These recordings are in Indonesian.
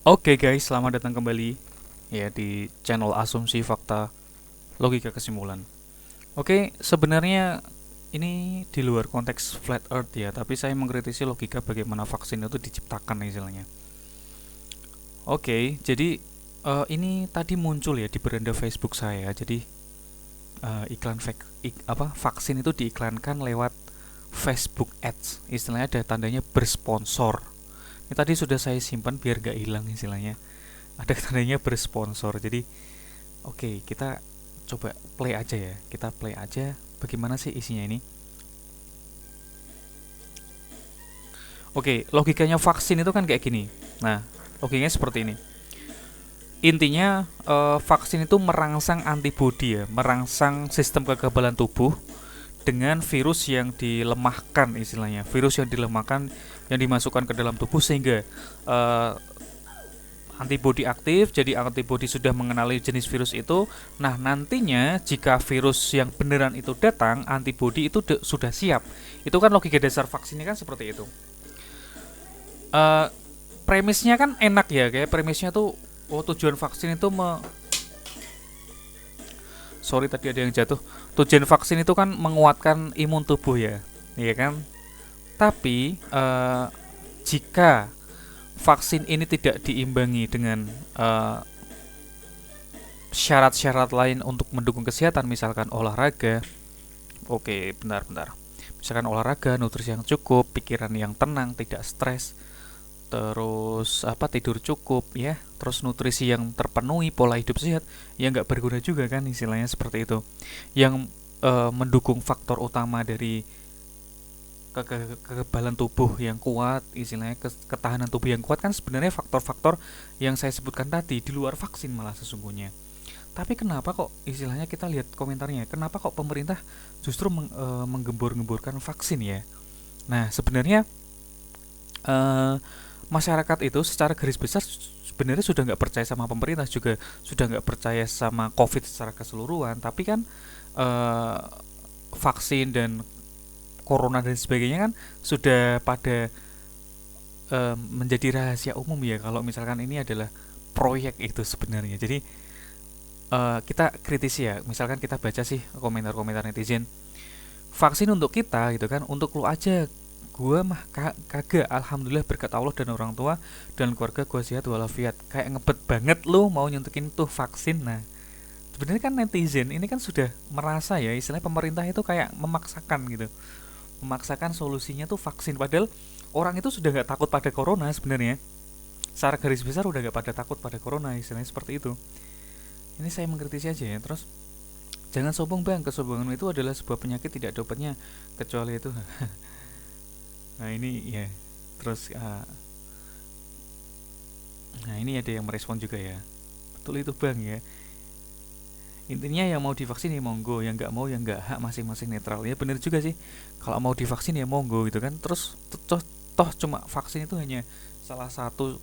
Oke guys, selamat datang kembali ya di channel Asumsi Fakta Logika Kesimpulan. Oke, sebenarnya ini di luar konteks flat earth ya, tapi saya mengkritisi logika bagaimana vaksin itu diciptakan istilahnya. Oke, jadi ini tadi muncul ya di beranda Facebook saya. Jadi iklan vaksin itu diiklankan lewat Facebook Ads. Istilahnya ada tandanya bersponsor. Ini tadi sudah saya simpan biar gak hilang istilahnya. Ada tandanya bersponsor. Jadi oke, kita coba play aja ya. Kita play aja bagaimana sih isinya ini. Oke, logikanya vaksin itu kan kayak gini. Nah, logikanya seperti ini. Intinya vaksin itu merangsang antibodi ya, merangsang sistem kekebalan tubuh dengan virus yang dilemahkan istilahnya. Virus yang dilemahkan yang dimasukkan ke dalam tubuh sehingga antibodi aktif, jadi antibodi sudah mengenali jenis virus itu. Nah, nantinya jika virus yang beneran itu datang, antibodi itu sudah siap. Itu kan logika dasar vaksinnya kan seperti itu. Uh, Premisnya kan enak ya, kayak premisnya tuh tujuan vaksin itu sorry tadi ada yang jatuh. Tujuan vaksin itu kan menguatkan imun tubuh ya, iya kan? Tapi jika vaksin ini tidak diimbangi dengan syarat-syarat lain untuk mendukung kesehatan, misalkan olahraga. Oke, bentar. Misalkan olahraga, nutrisi yang cukup, pikiran yang tenang, tidak stres, terus tidur cukup ya, terus nutrisi yang terpenuhi, pola hidup sehat, ya nggak berguna juga kan istilahnya seperti itu. Yang mendukung faktor utama dari kekebalan tubuh yang kuat, istilahnya ketahanan tubuh yang kuat kan sebenarnya faktor-faktor yang saya sebutkan tadi di luar vaksin malah sesungguhnya. Tapi kenapa kok istilahnya kita lihat komentarnya, kenapa kok pemerintah justru menggembor-gemborkan vaksin ya? Nah, sebenarnya masyarakat itu secara garis besar sebenarnya sudah nggak percaya sama pemerintah, juga sudah nggak percaya sama COVID secara keseluruhan. Tapi kan vaksin dan corona dan sebagainya kan sudah pada menjadi rahasia umum ya, kalau misalkan ini adalah proyek itu sebenarnya. Jadi kita kritisi ya, misalkan kita baca sih komentar-komentar netizen, vaksin untuk kita gitu kan, untuk lu aja, gua mah kagak, alhamdulillah berkat Allah dan orang tua dan keluarga gua sehat walafiat. Kayak ngebet banget lu mau nyuntikin tuh vaksin. Nah, sebenarnya kan netizen ini kan sudah merasa ya, istilah pemerintah itu kayak memaksakan gitu, memaksakan solusinya tuh vaksin, padahal orang itu sudah nggak takut pada corona sebenarnya. Secara garis besar udah nggak pada takut pada corona, istilahnya seperti itu. Ini saya mengkritisi aja ya. Terus jangan sombong bang, kesombongan itu adalah sebuah penyakit tidak ada obatnya kecuali itu. Nah ini ya, terus nah ini ada yang merespon juga ya, betul itu bang ya. Intinya yang mau divaksin ya monggo, yang nggak mau ya nggak, hak masing-masing, netral ya. Bener juga sih, kalau mau divaksin ya monggo gitu kan. Terus toh cuma vaksin itu hanya salah satu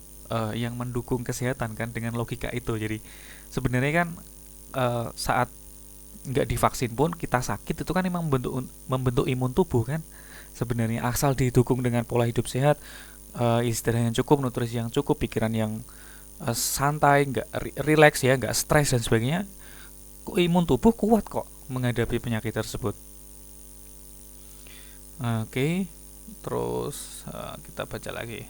yang mendukung kesehatan kan dengan logika itu. Jadi sebenarnya kan saat nggak divaksin pun kita sakit itu kan memang membentuk imun tubuh kan sebenarnya, asal didukung dengan pola hidup sehat, istirahat yang cukup, nutrisi yang cukup, pikiran yang santai, nggak relax ya, nggak stres dan sebagainya, imun tubuh kuat kok menghadapi penyakit tersebut. Oke, terus kita baca lagi.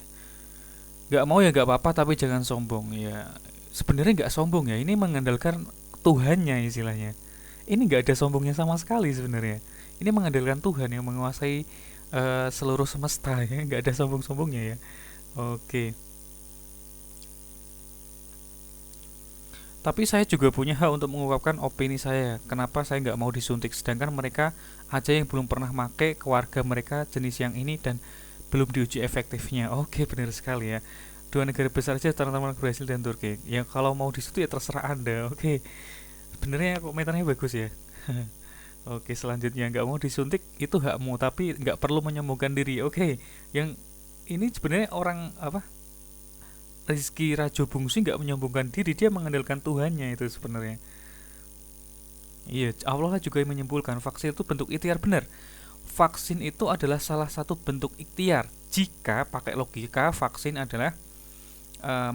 Gak mau ya gak apa-apa, tapi jangan sombong ya. Sebenarnya gak sombong ya, ini mengandalkan Tuhannya istilahnya. Ini gak ada sombongnya sama sekali sebenarnya. Ini mengandalkan Tuhan yang menguasai seluruh semesta ya, gak ada sombong-sombongnya ya. Oke. Tapi saya juga punya hak untuk mengungkapkan opini saya. Kenapa saya nggak mau disuntik, sedangkan mereka aja yang belum pernah make, keluarga mereka jenis yang ini dan belum diuji efektifnya. Oke, benar sekali ya. Dua negara besar saja terutama Brasil dan Turki. Ya kalau mau disuntik ya terserah Anda. Oke. Sebenarnya komentarnya bagus ya. Oke, selanjutnya nggak mau disuntik itu hakmu, tapi nggak perlu menyembuhkan diri. Oke, yang ini sebenarnya orang apa? Rizky Rajo Bungsu nggak menyembuhkan diri, dia mengandalkan Tuhannya itu sebenarnya. Iya, Allah juga yang menyembuhkan. Vaksin itu bentuk ikhtiar, benar. Vaksin itu adalah salah satu bentuk ikhtiar. Jika pakai logika, vaksin adalah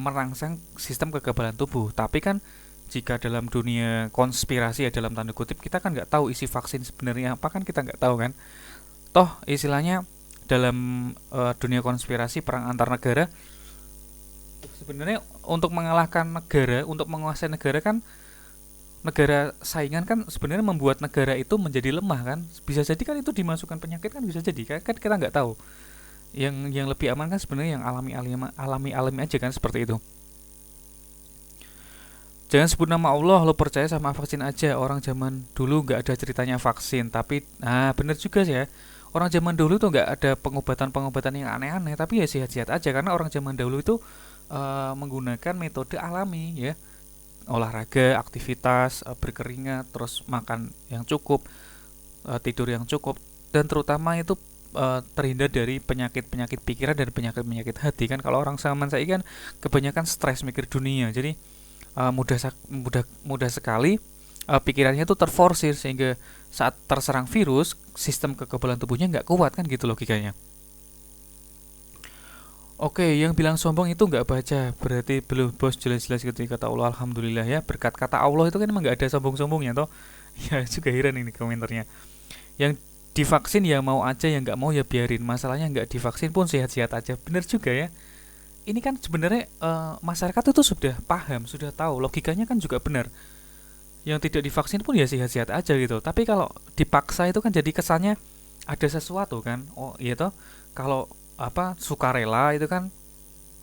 merangsang sistem kekebalan tubuh. Tapi kan jika dalam dunia konspirasi ya dalam tanda kutip, kita kan nggak tahu isi vaksin sebenarnya apa, kan kita nggak tahu kan. Toh istilahnya dalam dunia konspirasi perang antar negara, sebenarnya untuk mengalahkan negara, untuk menguasai negara kan, negara saingan kan sebenarnya membuat negara itu menjadi lemah kan. Bisa jadi kan itu dimasukkan penyakit, kan bisa jadi kan, kita nggak tahu. Yang lebih aman kan sebenarnya yang alami aja kan, seperti itu. Jangan sebut nama Allah, lo percaya sama vaksin aja. Orang zaman dulu nggak ada ceritanya vaksin, tapi bener juga sih ya. Orang zaman dulu tuh nggak ada pengobatan yang aneh-aneh, tapi ya sehat-sehat aja karena orang zaman dahulu itu menggunakan metode alami ya, olahraga, aktivitas, berkeringat, terus makan yang cukup, tidur yang cukup, dan terutama itu terhindar dari penyakit-penyakit pikiran dan penyakit-penyakit hati kan. Kalau orang zaman saya kan kebanyakan stres mikir dunia, jadi mudah sekali pikirannya itu terforsir sehingga saat terserang virus sistem kekebalan tubuhnya nggak kuat kan, gitu logikanya. Oke, yang bilang sombong itu nggak baca, berarti belum bos, jelas-jelas gitu kata Allah. Alhamdulillah ya, berkat kata Allah itu kan emang nggak ada sombong-sombongnya toh. Ya juga heran ini komentarnya. Yang divaksin ya mau aja, yang nggak mau ya biarin. Masalahnya nggak divaksin pun sehat-sehat aja. Bener juga ya. Ini kan sebenarnya masyarakat itu sudah paham, sudah tahu, logikanya kan juga benar. Yang tidak divaksin pun ya sehat-sehat aja gitu. Tapi kalau dipaksa itu kan jadi kesannya ada sesuatu kan. Oh iya toh, kalau sukarela itu kan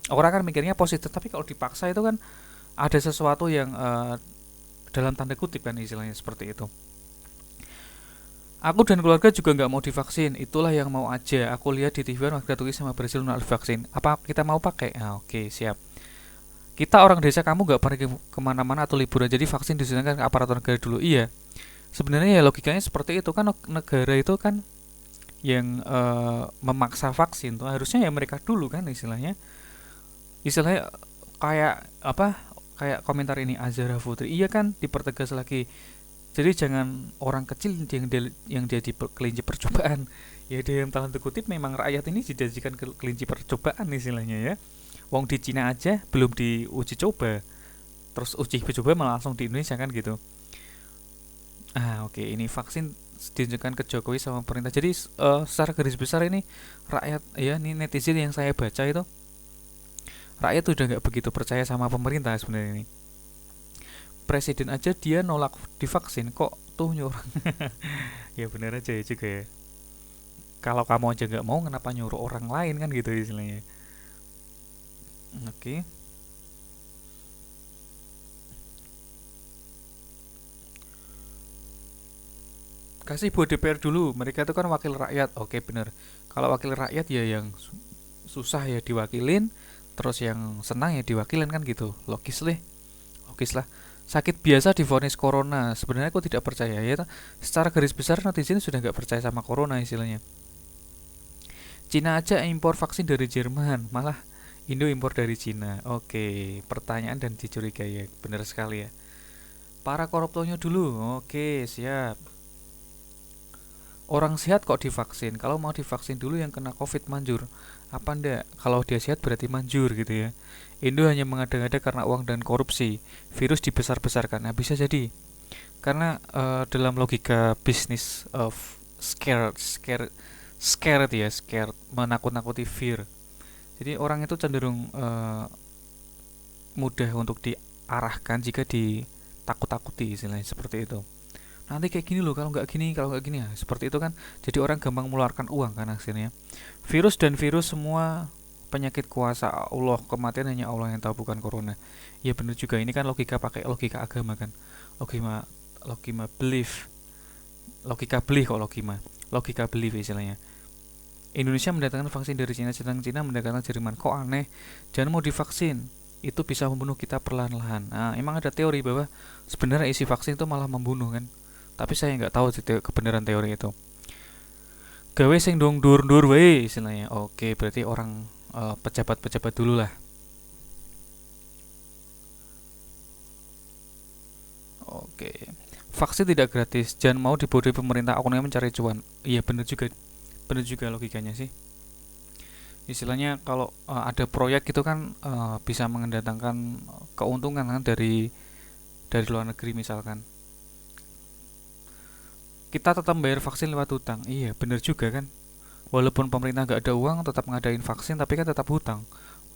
orang kan mikirnya positif, tapi kalau dipaksa itu kan ada sesuatu yang dalam tanda kutip kan, istilahnya seperti itu. Aku dan keluarga juga nggak mau divaksin, itulah yang mau aja. Aku lihat di TV warga Turki sama Brasil nolak vaksin. Apa kita mau pakai? Oke, siap. Kita orang desa, kamu nggak pernah kemana-mana atau liburan, jadi vaksin disunahkan ke aparatur negara dulu. Iya, sebenarnya ya logikanya seperti itu kan, negara itu kan yang memaksa vaksin tuh harusnya ya mereka dulu kan, istilahnya kayak kayak komentar ini Azhara Putri, iya kan, dipertegas lagi. Jadi jangan orang kecil yang jadi kelinci percobaan. Ya dalam tanda kutip memang rakyat ini dijadikan kelinci percobaan istilahnya ya. Wong di Cina aja belum diuji coba, terus uji coba malah langsung di Indonesia kan gitu. Oke, ini vaksin ditunjukkan ke Jokowi sama pemerintah. Jadi secara garis besar ini rakyat ya, ini netizen yang saya baca itu, rakyat udah nggak begitu percaya sama pemerintah sebenarnya ini. Presiden aja dia nolak divaksin, kok tuh nyuruh. Ya bener aja ya juga ya. Kalau kamu aja nggak mau, kenapa nyuruh orang lain kan gitu istilahnya. Oke. Kasih buat DPR dulu, mereka itu kan wakil rakyat. Oke bener. Kalau wakil rakyat ya yang susah ya diwakilin, terus yang senang ya diwakilin kan gitu. Logis lah. Sakit biasa divonis corona, sebenarnya aku tidak percaya ya. Secara garis besar netizen sudah nggak percaya sama corona istilahnya. Cina aja impor vaksin dari Jerman, malah Indo impor dari Cina. Oke, pertanyaan dan dicurigai ya, benar sekali ya. Para koruptornya dulu, oke siap. Orang sehat kok divaksin, kalau mau divaksin dulu yang kena covid manjur. Apa ndak? Kalau dia sehat berarti manjur gitu ya. Indo hanya mengada-ngada karena uang dan korupsi. Virus dibesar-besarkan. Nah, bisa jadi karena dalam logika bisnis of scared ya, scared, menakut-nakuti, fear. Jadi orang itu cenderung mudah untuk diarahkan jika ditakut-takuti, istilahnya seperti itu. Nanti kayak gini loh, kalau nggak gini ya, seperti itu kan. Jadi orang gampang mengeluarkan uang kan akhirnya. Virus dan virus semua penyakit kuasa Allah, kematian hanya Allah yang tahu, bukan corona. Ya benar juga, ini kan logika, pakai logika agama kan. Logika belief. Logika belief kok logika belief istilahnya. Indonesia mendatangkan vaksin dari Cina, sedang Cina mendatangkan Jerman. Kok aneh? Jangan mau divaksin, itu bisa membunuh kita perlahan-lahan. Nah, emang ada teori bahwa sebenarnya isi vaksin itu malah membunuh kan. Tapi saya nggak tahu kebenaran teori itu. Gawe sing dong dur wae istilahnya. Oke, berarti orang pejabat-pejabat dulu lah. Oke. Vaksin tidak gratis, jangan mau dibodohi pemerintah, akunnya mencari cuan. Iya bener juga logikanya sih. Istilahnya kalau ada proyek itu kan bisa mendatangkan keuntungan kan dari luar negeri misalkan. Kita tetap bayar vaksin lewat hutang. Iya, bener juga kan. Walaupun pemerintah nggak ada uang tetap ngadain vaksin tapi kan tetap hutang.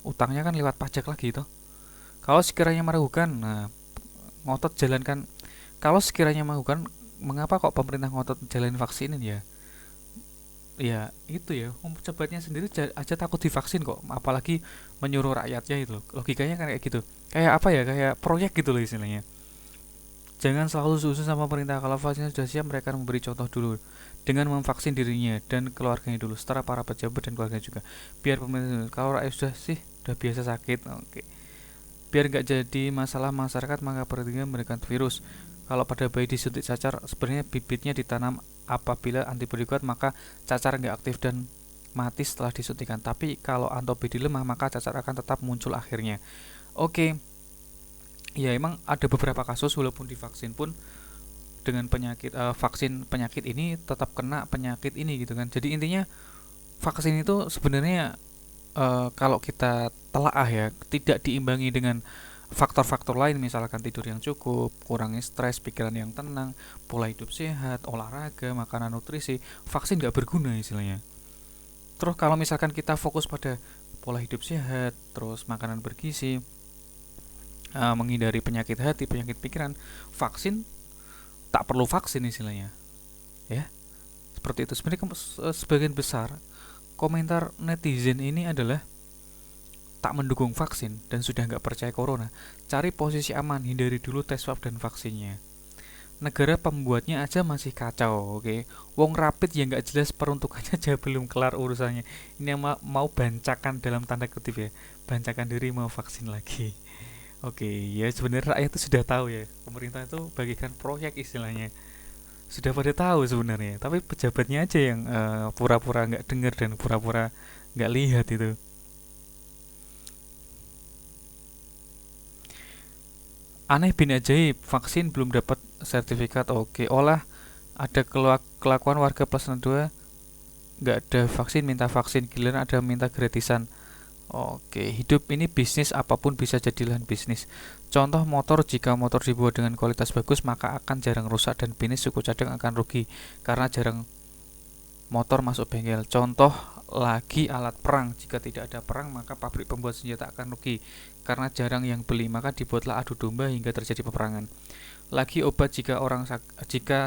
Utangnya kan lewat pajak lagi itu. Kalau sekiranya meragukan, nah ngotot jalankan. Kalau sekiranya meragukan, mengapa kok pemerintah ngotot jalanin vaksin ini ya? Ya itu ya, pejabatnya sendiri aja takut divaksin kok, apalagi menyuruh rakyatnya itu loh. Logikanya kan kayak gitu. Kayak apa ya? Kayak proyek gitu loh istilahnya. Jangan selalu susun sama pemerintah. Kalau vaksinnya sudah siap, mereka akan memberi contoh dulu dengan memvaksin dirinya dan keluarganya dulu, setelah para pejabat dan keluarga juga. Biar pemerintah, kalau rakyat sudah sih udah biasa sakit, oke. Biar nggak jadi masalah masyarakat, maka perhatikan memberikan virus. Kalau pada bayi disuntik cacar, sebenarnya bibitnya ditanam apabila antibodi kuat, maka cacar nggak aktif dan mati setelah disuntikan. Tapi kalau antibodi lemah, maka cacar akan tetap muncul akhirnya. Oke, ya emang ada beberapa kasus walaupun divaksin pun dengan penyakit vaksin penyakit ini tetap kena penyakit ini gitu kan. Jadi intinya vaksin itu sebenarnya kalau kita telaah ya tidak diimbangi dengan faktor-faktor lain, misalkan tidur yang cukup, kurangi stres, pikiran yang tenang, pola hidup sehat, olahraga, makanan nutrisi, vaksin nggak berguna istilahnya. Terus kalau misalkan kita fokus pada pola hidup sehat, terus makanan bergizi, menghindari penyakit hati, penyakit pikiran, vaksin tak perlu vaksin istilahnya, ya seperti itu. Sebenarnya sebagian besar komentar netizen ini adalah tak mendukung vaksin dan sudah nggak percaya corona. Cari posisi aman, hindari dulu tes swab dan vaksinnya. Negara pembuatnya aja masih kacau, oke. Wong rapid yang nggak jelas peruntukannya aja belum kelar urusannya. Ini yang mau bancakan dalam tanda kutip ya, bancakan diri mau vaksin lagi. Oke, ya sebenarnya rakyat itu sudah tahu ya, pemerintah itu bagikan proyek istilahnya. Sudah pada tahu sebenarnya, tapi pejabatnya aja yang pura-pura nggak dengar dan pura-pura nggak lihat itu. Aneh bin ajaib, vaksin belum dapat sertifikat. Oke, olah ada kelakuan warga plus 2 nggak ada vaksin minta vaksin, giliran ada minta gratisan. Oke, hidup ini bisnis, apapun bisa jadi lahan bisnis. Contoh motor, jika motor dibuat dengan kualitas bagus maka akan jarang rusak dan bisnis suku cadang akan rugi karena jarang motor masuk bengkel. Contoh lagi alat perang, jika tidak ada perang maka pabrik pembuat senjata akan rugi karena jarang yang beli, maka dibuatlah adu domba hingga terjadi peperangan. Lagi obat, jika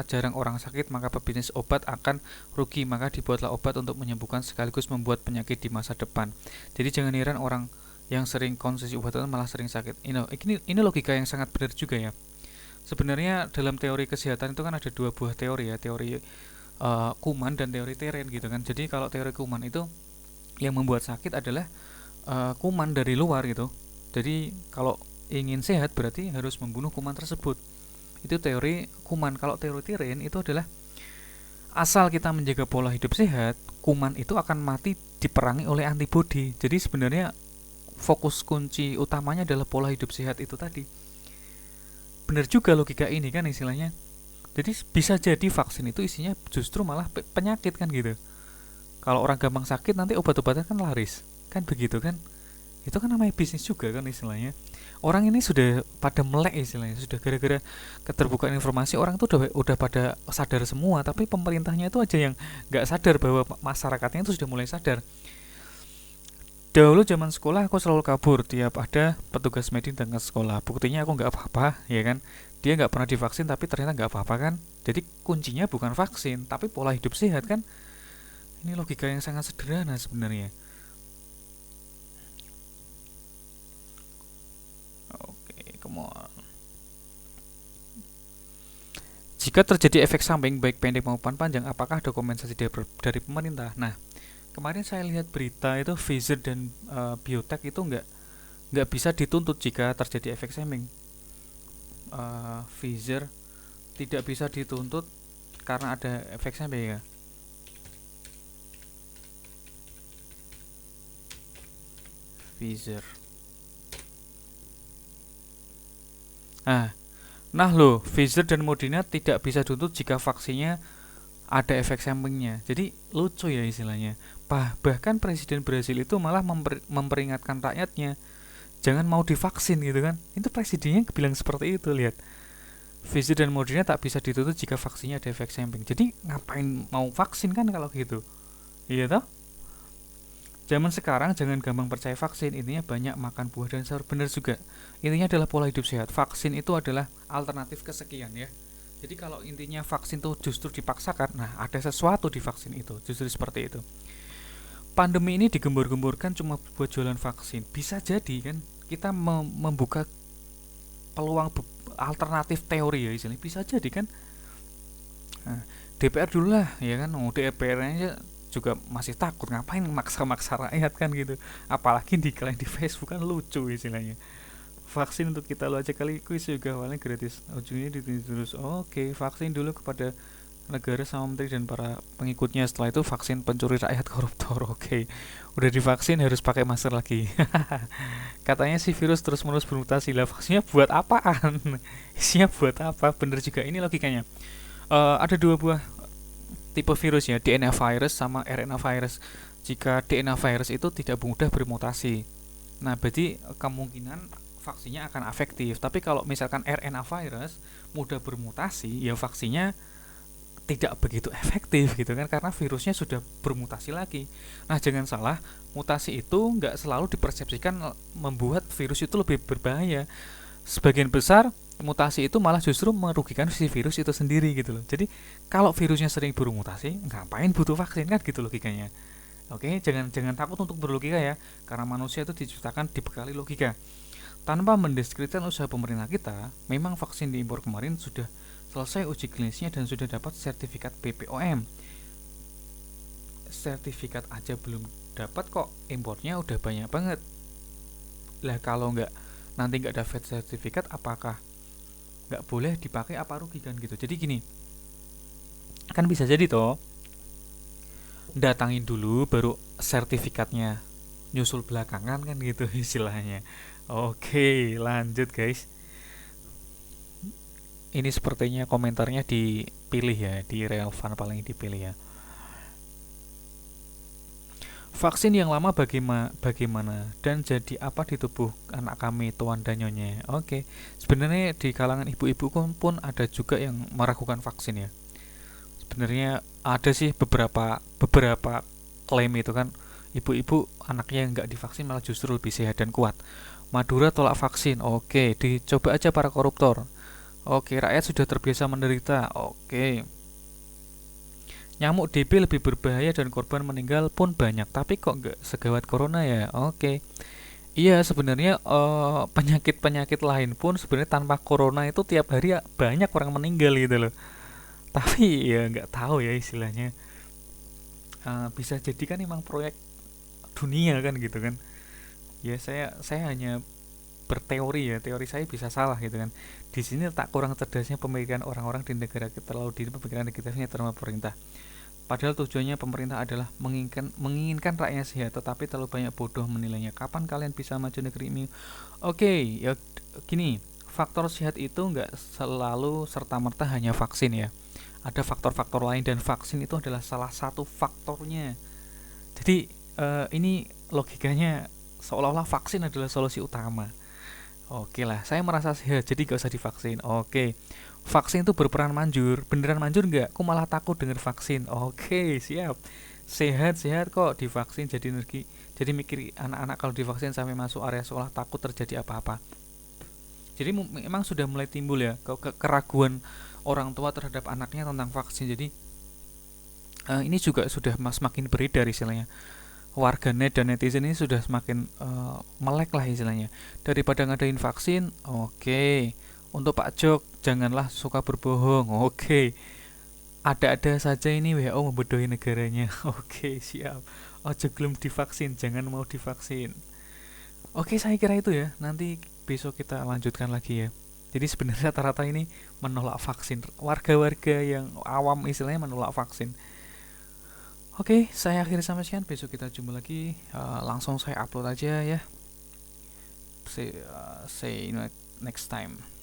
jarang orang sakit maka pebisnis obat akan rugi, maka dibuatlah obat untuk menyembuhkan sekaligus membuat penyakit di masa depan. Jadi jangan heran orang yang sering konsumsi obat malah sering sakit. Ini logika yang sangat benar juga ya. Sebenarnya dalam teori kesehatan itu kan ada dua buah teori ya, teori kuman dan teori teren gitu kan. Jadi kalau teori kuman itu yang membuat sakit adalah kuman dari luar gitu. Jadi kalau ingin sehat berarti harus membunuh kuman tersebut. Itu teori kuman. Kalau teori teren itu adalah asal kita menjaga pola hidup sehat, kuman itu akan mati diperangi oleh antibodi. Jadi sebenarnya fokus kunci utamanya adalah pola hidup sehat itu tadi. Benar juga logika ini kan istilahnya. Jadi bisa jadi vaksin itu isinya justru malah penyakit kan gitu. Kalau orang gampang sakit nanti obat-obatan kan laris. Kan begitu kan? Itu kan namanya bisnis juga kan istilahnya. Orang ini sudah pada melek istilahnya, sudah gara-gara keterbukaan informasi orang itu udah pada sadar semua, tapi pemerintahnya itu aja yang nggak sadar bahwa masyarakatnya itu sudah mulai sadar. Dahulu zaman sekolah aku selalu kabur tiap ada petugas medis datang ke sekolah. Buktinya aku nggak apa-apa, ya kan? Dia nggak pernah divaksin tapi ternyata nggak apa-apa kan? Jadi kuncinya bukan vaksin, tapi pola hidup sehat kan? Ini logika yang sangat sederhana sebenarnya. Oke, come on. Jika terjadi efek samping baik pendek maupun panjang, apakah ada kompensasi dari pemerintah? Nah, kemarin saya lihat berita itu Pfizer dan Biotech itu nggak bisa dituntut jika terjadi efek samping. Pfizer tidak bisa dituntut karena ada efek samping ya. Pfizer. Nah loh, Pfizer dan Moderna tidak bisa dituntut jika vaksinnya ada efek sampingnya. Jadi lucu ya istilahnya. Bahkan Presiden Brasil itu malah memperingatkan rakyatnya, jangan mau divaksin gitu kan. Itu presidennya bilang seperti itu, lihat. Pfizer dan Moderna tak bisa ditutup jika vaksinnya ada efek samping. Jadi ngapain mau vaksin kan kalau gitu? Iya toh? Zaman sekarang jangan gampang percaya vaksin. Intinya banyak makan buah dan sayur. Bener juga. Intinya adalah pola hidup sehat. Vaksin itu adalah alternatif kesekian ya. Jadi kalau intinya vaksin itu justru dipaksakan, nah ada sesuatu di vaksin itu. Justru seperti itu. Pandemi ini digembur-gemburkan cuma buat jualan vaksin. Bisa jadi kan kita membuka peluang alternatif teori ya istilahnya. Bisa jadi kan. Nah, DPR dulu lah ya kan. DPR-nya juga masih takut, ngapain maksa-maksa rakyat kan gitu. Apalagi diklaim di Facebook kan lucu istilahnya. Vaksin untuk kita lo aja kali, kuis juga awalnya gratis, ujungnya terus. Oke, vaksin dulu kepada negara sama menteri dan para pengikutnya, setelah itu vaksin pencuri rakyat koruptor. Oke, udah divaksin harus pakai masker lagi. Katanya si virus terus menerus bermutasi, lah vaksinnya buat apaan? Isinya buat apa? Bener juga ini logikanya. Ada dua buah tipe virus ya, DNA virus sama RNA virus. Jika DNA virus itu tidak mudah bermutasi, nah berarti kemungkinan vaksinnya akan efektif. Tapi kalau misalkan RNA virus mudah bermutasi, ya vaksinnya tidak begitu efektif gitu kan, karena virusnya sudah bermutasi lagi. Nah jangan salah, mutasi itu nggak selalu dipersepsikan membuat virus itu lebih berbahaya. Sebagian besar mutasi itu malah justru merugikan si virus itu sendiri gitu loh. Jadi kalau virusnya sering bermutasi, ngapain butuh vaksin kan gitu logikanya. Oke, jangan takut untuk berlogika ya, karena manusia itu diciptakan dibekali logika. Tanpa mendiskreditkan usaha pemerintah kita, memang vaksin diimpor kemarin sudah selesai uji klinisnya dan sudah dapat sertifikat BPOM. Sertifikat aja belum dapat kok, impornya udah banyak banget. Lah kalau nanti nggak dapat sertifikat, apakah nggak boleh dipakai, apa rugi kan gitu. Jadi gini, kan bisa jadi toh datangin dulu baru sertifikatnya nyusul belakangan kan gitu istilahnya. Oke, lanjut guys. Ini sepertinya komentarnya dipilih ya, di relevan paling dipilih ya. Vaksin yang lama bagaimana dan jadi apa di tubuh anak kami, tuan dan nyonya? Oke, sebenarnya di kalangan ibu-ibu pun ada juga yang meragukan vaksin ya. Sebenarnya ada sih beberapa klaim itu kan, ibu-ibu anaknya yang nggak divaksin malah justru lebih sehat dan kuat. Madura tolak vaksin. Oke, dicoba aja para koruptor. Oke, rakyat sudah terbiasa menderita. Oke, nyamuk DB lebih berbahaya dan korban meninggal pun banyak, tapi kok nggak segawat corona ya? Oke, iya sebenarnya penyakit-penyakit lain pun sebenarnya tanpa corona itu tiap hari banyak orang meninggal gitu loh. Tapi ya nggak tahu ya istilahnya. Bisa jadi kan emang proyek dunia kan gitu kan. Ya saya hanya berteori ya, teori saya bisa salah gitu kan. Di sini tak kurang cerdasnya pemikiran orang-orang di negara kita, terlalu dini pemikiran negatifnya terhadap pemerintah. Padahal tujuannya pemerintah adalah menginginkan rakyatnya sehat, tetapi terlalu banyak bodoh menilainya. Kapan kalian bisa maju negeri ini? Oke, ya gini, faktor sehat itu nggak selalu serta-merta hanya vaksin ya. Ada faktor-faktor lain dan vaksin itu adalah salah satu faktornya. Jadi ini logikanya seolah-olah vaksin adalah solusi utama. Oke lah, saya merasa sehat, jadi gak usah divaksin. Oke, vaksin itu berperan manjur. Beneran manjur nggak? Aku malah takut dengan vaksin. Oke, siap. Sehat-sehat kok divaksin jadi energi. Jadi mikir anak-anak kalau divaksin sampai masuk area sekolah takut terjadi apa-apa. Jadi memang sudah mulai timbul ya keraguan orang tua terhadap anaknya tentang vaksin. Jadi ini juga sudah semakin beredar istilahnya. Warganet dan netizen ini sudah semakin melek lah istilahnya. Daripada ngadain vaksin, oke. Untuk Pak Jok, janganlah suka berbohong. Oke. Ada-ada saja ini WHO membodohi negaranya. Oke, siap. Ojo belum divaksin, jangan mau divaksin. Oke, saya kira itu ya. Nanti besok kita lanjutkan lagi ya. Jadi sebenarnya rata-rata ini menolak vaksin. Warga-warga yang awam istilahnya menolak vaksin. Oke, saya akhiri sampai sekian. Besok kita jumpa lagi. Langsung saya upload aja ya. See you next time.